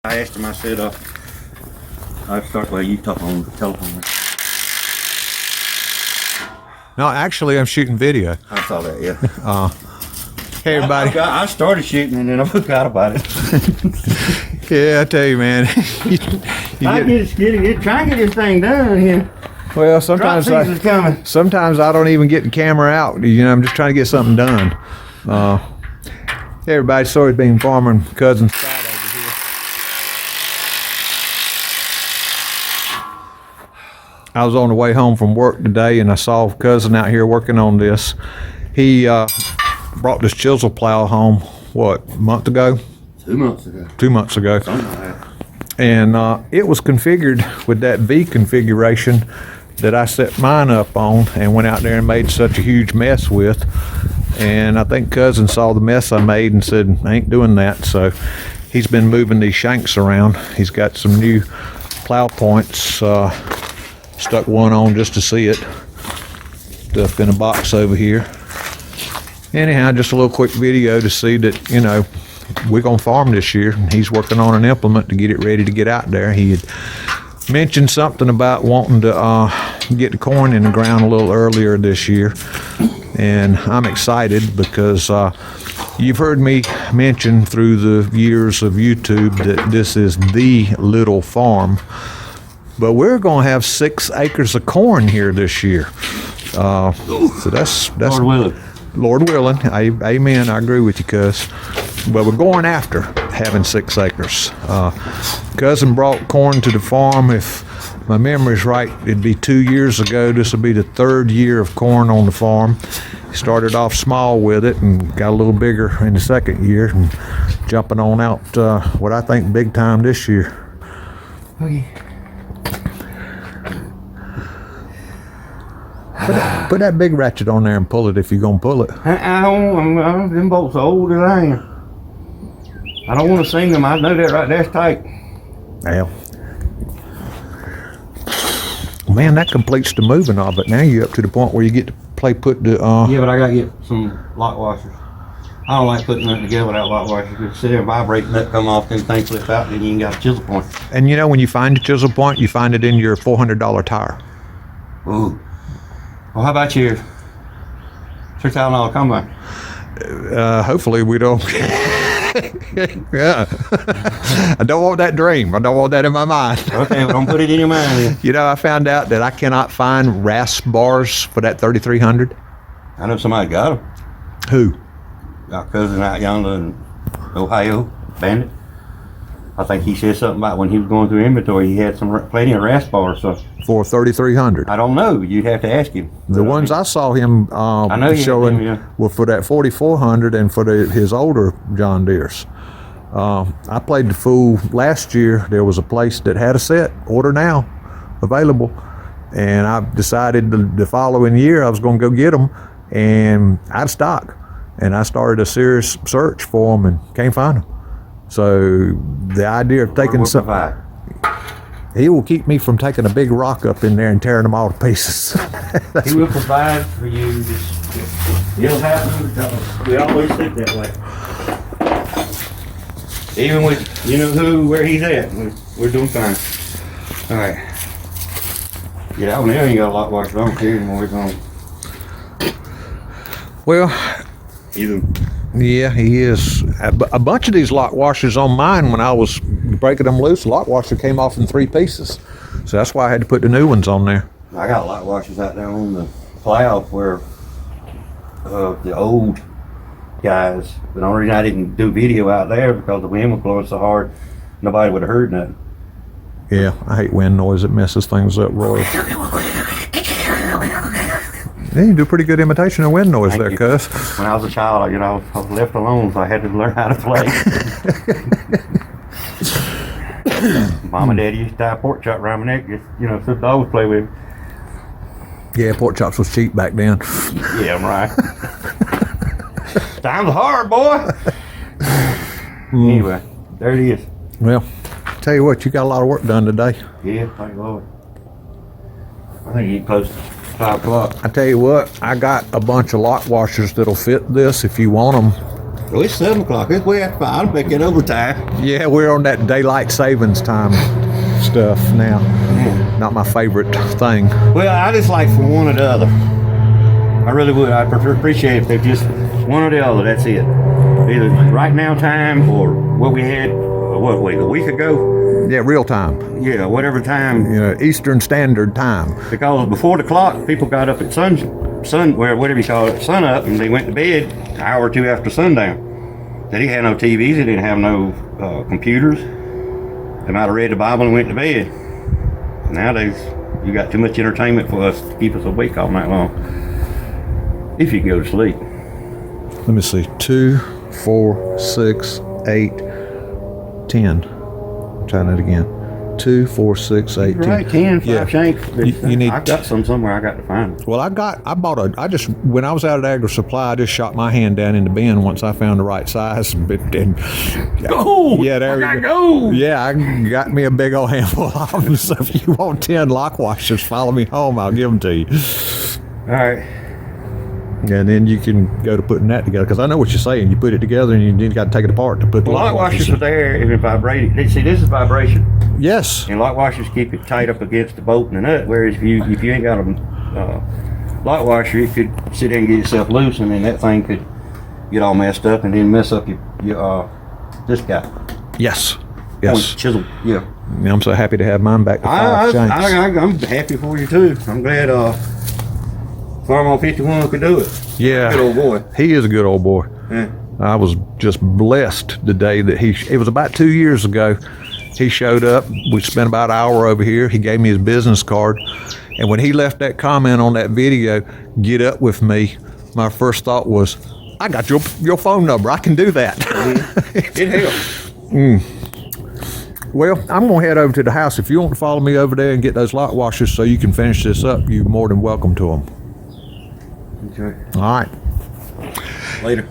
I asked him, I said, I'd start while you talk on the telephone. No, actually, I'm shooting video. I saw that, yeah. Hey, everybody. I started shooting and then I forgot about it. Yeah, I tell you, man. Try and get this thing done here. Well, Drop season's coming. sometimes I don't even get the camera out. You know, I'm just trying to get something done. Hey, everybody. Sorry, being farmer and cousin Scott over here. I was on the way home from work today, and I saw cousin out here working on this. He brought this chisel plow home. What, a month ago? 2 months ago. 2 months ago. Something like that. And it was configured with that V configuration that I set mine up on and went out there and made such a huge mess with. And I think cousin saw the mess I made and said, I ain't doing that. So he's been moving these shanks around. He's got some new plow points, stuck one on just to see it. Stuff in a box over here. Anyhow, just a little quick video to see that, you know, we're gonna farm this year, and he's working on an implement to get it ready to get out there. He had mentioned something about wanting to get the corn in the ground a little earlier this year, and I'm excited because you've heard me mention through the years of YouTube that this is the little farm, but we're gonna have 6 acres of corn here this year. So that's Lord willing. Lord willing, amen. I agree with you, cuz. But we're going after having 6 acres. Cousin brought corn to the farm. If my memory's right, it'd be 2 years ago. This will be the 3rd year of corn on the farm. He started off small with it and got a little bigger in the 2nd year, and jumping on out what I think big time this year. Okay. Put that big ratchet on there and pull it if you're gonna pull it. Them bolts are old as I am. I don't want to sing them. I know that right there's tight. Well, man, that completes the moving of it. Now you're up to the point where you get to put the Yeah, but I gotta get some lock washers. I don't like putting nothing together without lock washers. Just sit there and vibrate and let come off, then things flip out, then you ain't got a chisel point. And you know, when you find a chisel point, you find it in your $400 tire. Ooh. Well, how about your $3,000 combine? Hopefully we don't. Yeah. I don't want that dream. I don't want that in my mind. Okay, well, don't put it in your mind then. You know, I found out that I cannot find rasp bars for that 3300. I know somebody got them. Who? Our cousin out yonder in Ohio, Bandit. I think he said something about when he was going through inventory, he had plenty of rasp bars. So For 3300. I don't know. You'd have to ask him. The ones I saw him I know he had showing them, yeah. were for that 4400 and for his older John Deere's. I played the fool last year. There was a place that had a set, order now, available. And I decided the following year I was going to go get them, and out of stock. And I started a serious search for them and can't find them. So the idea of taking some, he will keep me from taking a big rock up in there and tearing them all to pieces. He will provide for you. It'll happen because we always think that way. Even with, you know who, where he's at, we're doing fine. All right. Yeah, out there ain't got a lot of washers. I don't care anymore. It's on. Well, Either. yeah, he is. A bunch of these lock washers on mine, when I was breaking them loose, the lock washer came off in 3 pieces. So that's why I had to put the new ones on there. I got lock washers out there on the plow where the old guys, the only reason I didn't do video out there because the wind was blowing so hard, nobody would have heard nothing. Yeah, I hate wind noise. It messes things up royal. Yeah, you do a pretty good imitation of wind noise. Thank There, you. cuz. When I was a child, I was left alone, so I had to learn how to play. Mom and Daddy used to tie a pork chop around my neck, just, so the dogs play with. Yeah, pork chops was cheap back then. Yeah, I'm right. Times are hard, boy. Anyway, there it is. Well, tell you what, you got a lot of work done today. Yeah, thank Lord. I think you get close to 5 o'clock. I tell you what, I got a bunch of lock washers that'll fit this if you want them. Oh, it's 7 o'clock. It's way after 5. I'm making overtime. Yeah, we're on that daylight savings time stuff now. Not my favorite thing. Well, I just like from one or the other. I really would. I'd appreciate if they just one or the other. That's it. Either right now time or what we had, a week ago? Yeah, real time. Yeah, whatever time. You know, Eastern Standard Time. Because before the clock, people got up at whatever you call it, sun up, and they went to bed an hour or two after sundown. They didn't have no TVs. They didn't have no computers. They might have read the Bible and went to bed. Nowadays, you got too much entertainment for us to keep us awake all night long. If you can go to sleep. Let me see. 2, 4, 6, 8, 10. Try that again. 2, 4, 6, 8, 10. Right, 10, 5 Yeah. shanks. You need I've got some somewhere. I got to find them. Well, when I was out at Agri Supply, I just shot my hand down in the bin once I found the right size. Go! Yeah, there I you gotta go. go. Yeah, I got me a big old handful of them. So if you want 10 lock washers, follow me home. I'll give them to you. All right. And then you can go to putting that together. Because I know what you're saying. You put it together and you got to take it apart to put the Well, lock washers in. are there and it vibrated. See, this is vibration. Yes. And lock washers keep it tight up against the bolt and the nut. Whereas if you ain't got a lock washer, you could sit there and get yourself loose, and then that thing could get all messed up and then mess up your this guy. Yes. Point, Yes. chisel. Yeah. I'm so happy to have mine back to 5 shanks. I'm happy for you too. I'm glad Farm on 51 could do it. Yeah. Good old boy. He is a good old boy. Yeah. I was just blessed the day that it was about 2 years ago. He showed up. We spent about an hour over here. He gave me his business card. And when he left that comment on that video, get up with me, my first thought was, I got your phone number. I can do that. It helps. Well, I'm going to head over to the house. If you want to follow me over there and get those lock washers so you can finish this up, you're more than welcome to them. Okay. All right. Later.